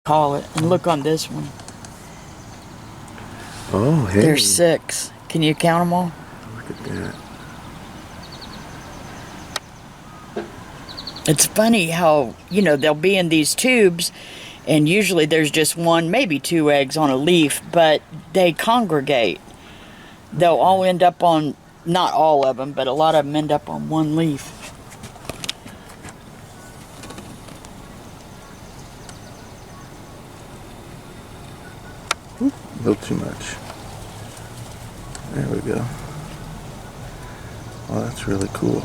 call it. And look on this one. Oh, hey. There's 6. Can you count them all? Look at that. It's funny how, you know, they'll be in these tubes, and usually there's just 1, maybe 2 eggs on a leaf, but they congregate. They'll all end up on, not all of them, but a lot of them end up on 1 leaf. A little too much. There we go. Oh, that's really cool.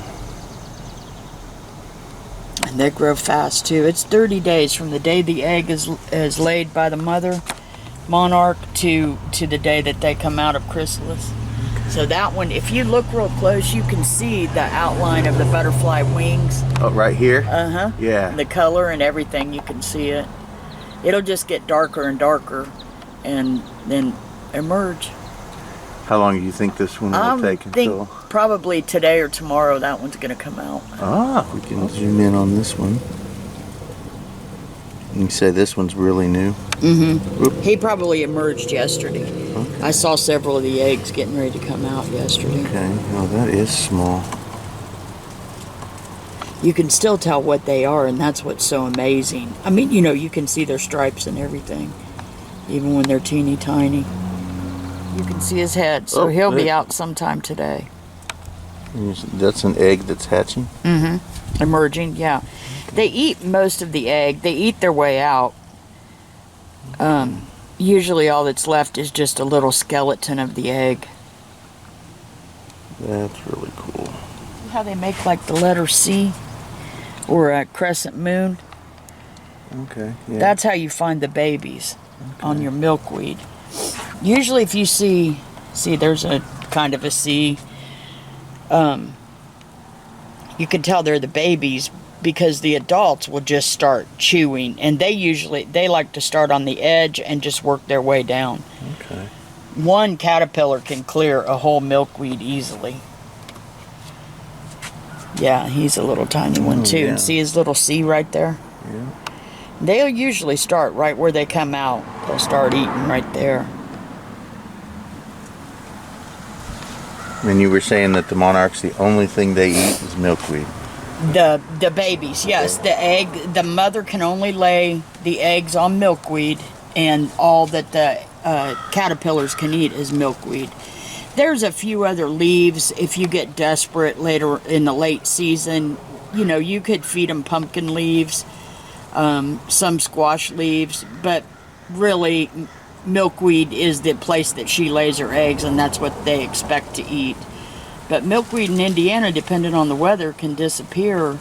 And they grow fast too. It's 30 days from the day the egg is laid by the mother monarch to the day that they come out of chrysalis. Okay. So that one, if you look real close, you can see the outline of the butterfly wings. Oh, right here? Uh-huh. Yeah. The color and everything, you can see it. It'll just get darker and darker and then emerge. How long do you think this one will take until? Probably today or tomorrow that one's going to come out. Ah, we can zoom in on this one. You can say this one's really new. Mm-hmm. He probably emerged yesterday. Okay. I saw several of the eggs getting ready to come out yesterday. Okay, well that is small. You can still tell what they are, and that's what's so amazing. I mean, you know, you can see their stripes and everything, even when they're teeny tiny. You can see his head, so he'll be out sometime today. That's an egg that's hatching? Mm-hmm. Emerging, yeah. They eat most of the egg. They eat their way out. Usually all that's left is just a little skeleton of the egg. That's really cool. See how they make like the letter C or a crescent moon? Okay, yeah. That's how you find the babies on your milkweed. Usually if you see there's a kind of a C, you can tell they're the babies because the adults will just start chewing, and they like to start on the edge and just work their way down. Okay. One caterpillar can clear a whole milkweed easily. Yeah, he's a little tiny one too. Yeah. And see his little C right there? Yeah. They'll usually start right where they come out. They'll start eating right there. And you were saying that the monarchs, the only thing they eat is milkweed. The babies, yes. The mother can only lay the eggs on milkweed, and all that the caterpillars can eat is milkweed. There's a few other leaves. If you get desperate later in the late season, you know, you could feed them pumpkin leaves, some squash leaves, but really milkweed is the place that she lays her eggs, and that's what they expect to eat. But milkweed in Indiana, depending on the weather, can disappear.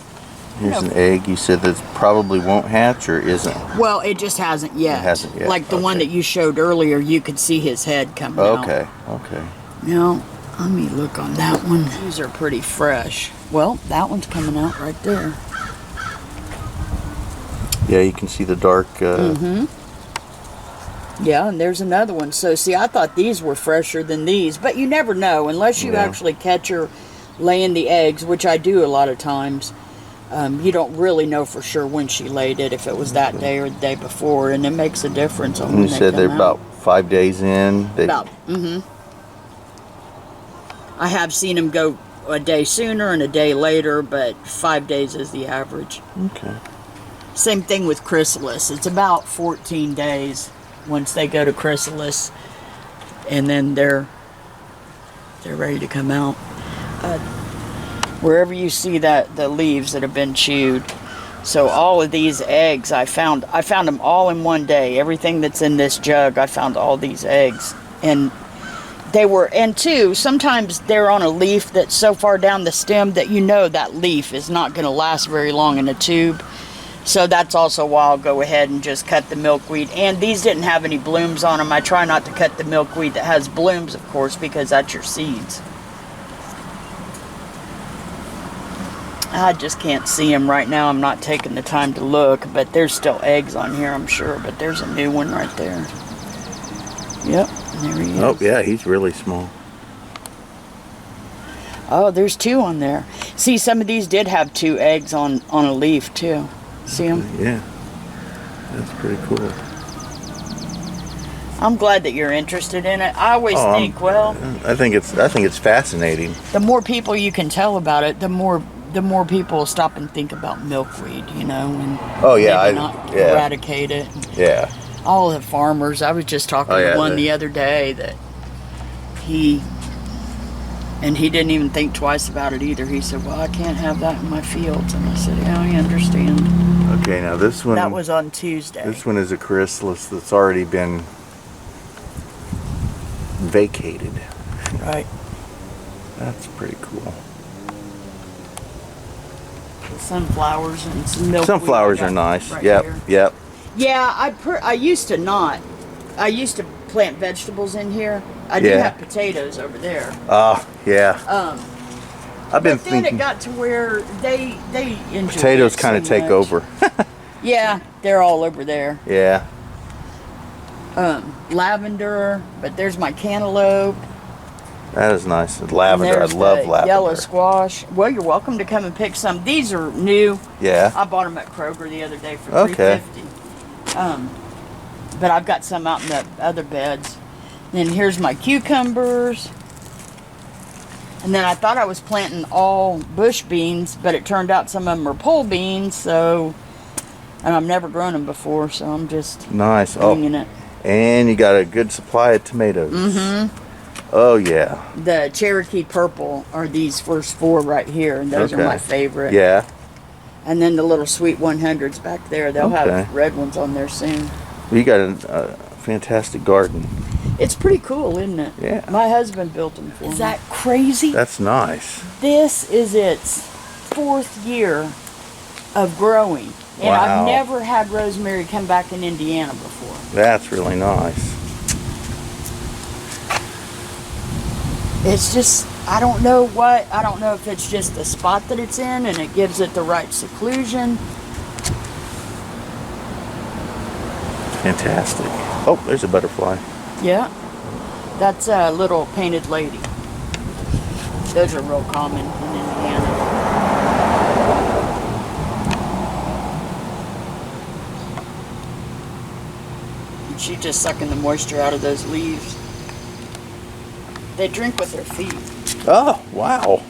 Here's an egg you said that probably won't hatch or isn't? Well, it just hasn't yet. It hasn't yet. Like the one that you showed earlier, you could see his head coming out. Okay, okay. Now, let me look on that one. These are pretty fresh. Well, that one's coming out right there. Yeah, you can see the dark... Yeah, and there's another one. So, see, I thought these were fresher than these, but you never know unless you actually catch her laying the eggs, which I do a lot of times. You don't really know for sure when she laid it, if it was that day or the day before, and it makes a difference on when You they said come they're out. about 5 days in? I have seen them go a day sooner and a day later, but 5 days is the average. Okay. Same thing with chrysalis. It's about 14 days once they go to chrysalis, and then they're ready to come out. Wherever you see that the leaves that have been chewed. So all of these eggs I found them all in one day. Everything that's in this jug, I found all these eggs, and sometimes they're on a leaf that's so far down the stem that you know that leaf is not going to last very long in a tube. So that's also why I'll go ahead and just cut the milkweed. And these didn't have any blooms on them. I try not to cut the milkweed that has blooms, of course, because that's your seeds. I just can't see them right now. I'm not taking the time to look, but there's still eggs on here, I'm sure. But there's a new one right there. Yep, there he is. Oh, yeah, he's really small. Oh, there's 2 on there. See, some of these did have 2 eggs on a leaf, too. See them? Yeah, that's pretty cool. I'm glad that you're interested in it. I always Oh, think, well, I think it's fascinating. the more people you can tell about it, the more people will stop and think about milkweed, you know, and Oh, yeah, maybe not eradicate it. Yeah. All the farmers. I was just talking to one the other day that he didn't even think twice about it either. He said, "Well, I can't have that in my fields," and I said, "Yeah, I understand." Okay, now this one. That was on Tuesday. This one is a chrysalis that's already been vacated. Right. That's pretty cool. Sunflowers and some milkweed. Sunflowers are nice. Right Yep. here. Yep. Yeah, I used to not. I used to plant vegetables in here. I do Yeah. have potatoes over there. Oh, yeah. I've been But then thinking it got to where they enjoy potatoes it kind of so take much. over. Yeah, they're all over there. Yeah. Lavender, but there's my cantaloupe. That is nice. And Lavender. I there's love the lavender. yellow squash. Well, you're welcome to come and pick some. These are new. Yeah. I bought them at Kroger the other day for Okay. $3.50. But I've got some out in the other beds. Then here's my cucumbers. And then I thought I was planting all bush beans, but it turned out some of them are pole beans. So, and I've never grown them before, so I'm just Nice. winging it. And you got a good supply of tomatoes. Mm-hmm. Oh, yeah. The Cherokee purple are these first four right here, and those are Okay. my favorite. Yeah. And then the little sweet 100s back there. They'll Okay. have red ones on there soon. You got a fantastic garden. It's pretty cool, isn't it? Yeah. My husband built them for me. Is that crazy? That's nice. This is its 4th year of growing. And Wow. I've never had rosemary come back in Indiana before. That's really nice. It's just, I don't know if it's just the spot that it's in and it gives it the right seclusion. Fantastic. Oh, there's a butterfly. Yeah. That's a little painted lady. Those are real common in Indiana. And she's just sucking the moisture out of those leaves. They drink with their feet. Oh, wow.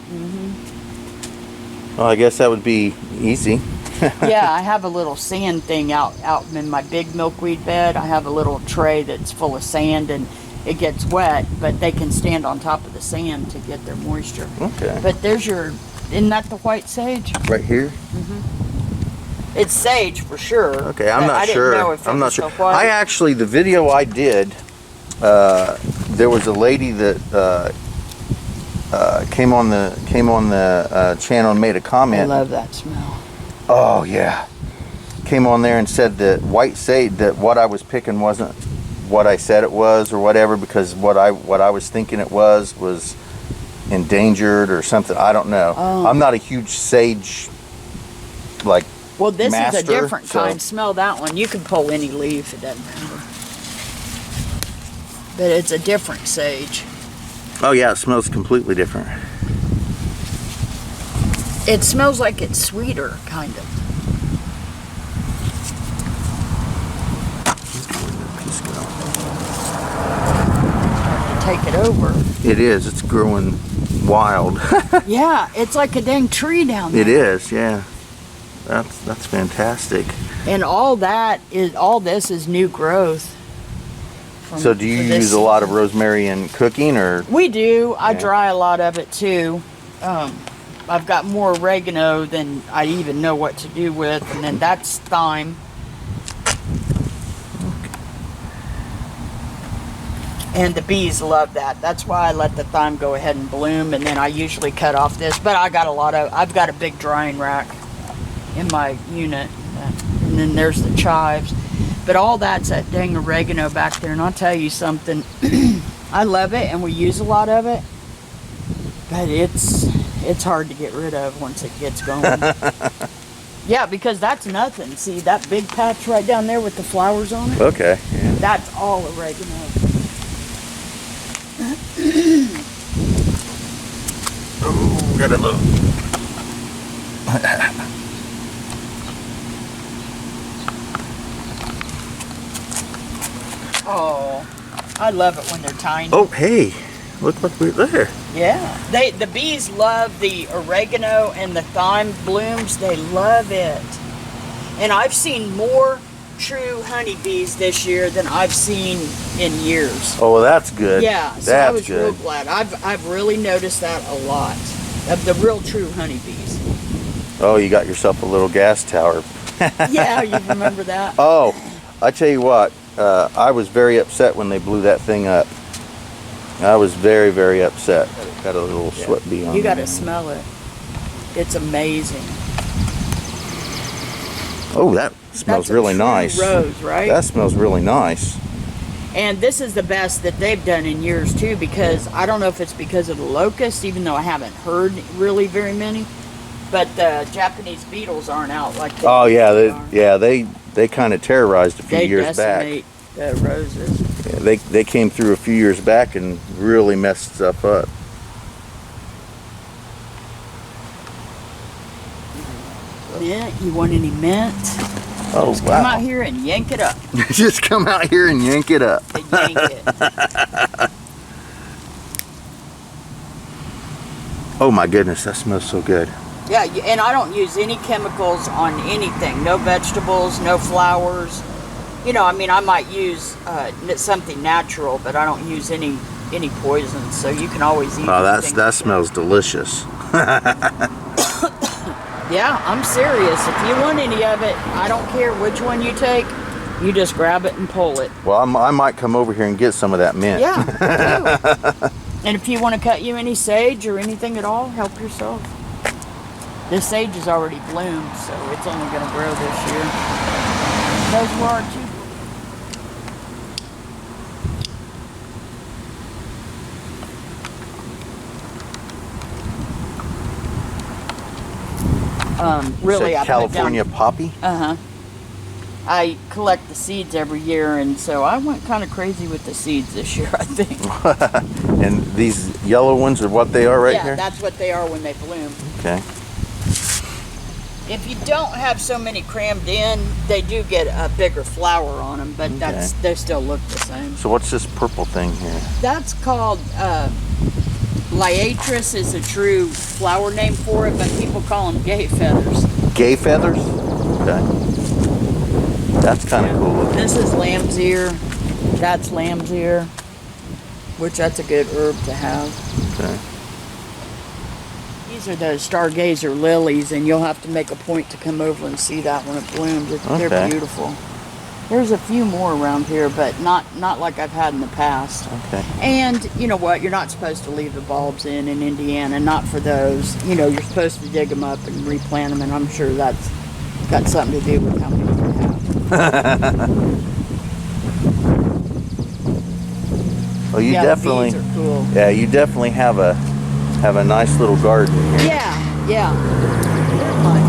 Well, I guess that would be easy. Yeah, I have a little sand thing out in my big milkweed bed. I have a little tray that's full of sand and it gets wet, but they can stand on top of the sand to get their moisture. Okay. But there's isn't that the white sage? Right here? It's sage for sure. Okay, I'm but not I sure. Didn't know if I'm it not was sure. the white. I actually, the video I did, there was a lady that came on the channel and made a I comment. love that smell. Oh yeah. Came on there and said that white sage, that what I was picking wasn't what I said it was or whatever, because what I was thinking it was endangered or something. I don't know. Oh. I'm not a huge sage like Well, this is a master, different so- kind. Smell that one. You can pull any leaf. It doesn't matter. But it's a different sage. Oh yeah, it smells completely different. It smells like it's sweeter, kind of. Take it over. It is. It's growing wild. Yeah, it's like a dang tree down there. It is. Yeah. That's fantastic. And all this is new growth. So do you use a lot of rosemary in cooking, or? We do. I Yeah. dry a lot of it too. I've got more oregano than I even know what to do with, and then that's thyme. And the bees love that. That's why I let the thyme go ahead and bloom, and then I usually cut off this. But I've got a big drying rack in my unit, and then there's the chives. But all that's that dang oregano back there, and I'll tell you something. I love it, and we use a lot of it, but it's hard to get rid of once it gets going. Yeah, because that's nothing. See that big patch right down there with the flowers on it? Okay. Yeah. That's all oregano. Oh, gotta look. Oh, I love it when they're tiny. Oh, hey, look what we're there. Yeah, the bees love the oregano and the thyme blooms. They love it. And I've seen more true honeybees this year than I've seen in years. Oh, well, that's good. Yeah, so that's I was real good. glad. I've really noticed that a lot of the real true honeybees. Oh, you got yourself a little gas tower. Yeah, you remember that? Oh, I tell you what, I was very upset when they blew that thing up. I was very, very upset. Got a little sweat bee on You got there. to smell it. It's amazing. Oh, that smells That's a really true nice. rose, right? That smells really nice. And this is the best that they've done in years too, because I don't know if it's because of the locusts, even though I haven't heard really very many. But the Japanese beetles aren't out like they Oh yeah, usually are. they kind of terrorized a few They years back. decimate the roses. Yeah, they came through a few years back and really messed stuff up. Mint, you want any mint? Oh Just come out wow! here and yank it up. Just come out here and yank it up. They yank it. Oh my goodness, that smells so good. Yeah, and I don't use any chemicals on anything. No vegetables, no flowers. You know, I mean, I might use something natural, but I don't use any poisons. So you can always eat. Oh, anything. that smells delicious. Yeah, I'm serious. If you want any of it, I don't care which one you take. You just grab it and pull it. Well, I might come over here and get some of that mint. Yeah, do. And if you want to cut you any sage or anything at all, help yourself. This sage is already bloomed, so it's only going to grow this year. Those were our two. Really, I California put down, poppy. I collect the seeds every year, and so I went kind of crazy with the seeds this year, I think. And these yellow ones are what they are right Yeah, here? that's what they are when they bloom. Okay. If you don't have so many crammed in, they do get a bigger flower on them, but they still look the same. So what's this purple thing here? That's called Liatris is a true flower name for it, but people call them gay feathers. Gay feathers? Okay. That's kind of cool looking. This is lamb's ear. That's lamb's ear, which that's a good herb to have. Okay. These are the stargazer lilies, and you'll have to make a point to come over and see that when it blooms. They're Okay. beautiful. There's a few more around here, but not like I've had in the past. Okay. And you know what? You're not supposed to leave the bulbs in Indiana, not for those. You know, you're supposed to dig them up and replant them, and I'm sure that's got something to do with how many you have. Well, you Yeah, definitely, the bees are cool. yeah, you definitely have a nice little garden here. Yeah, yeah.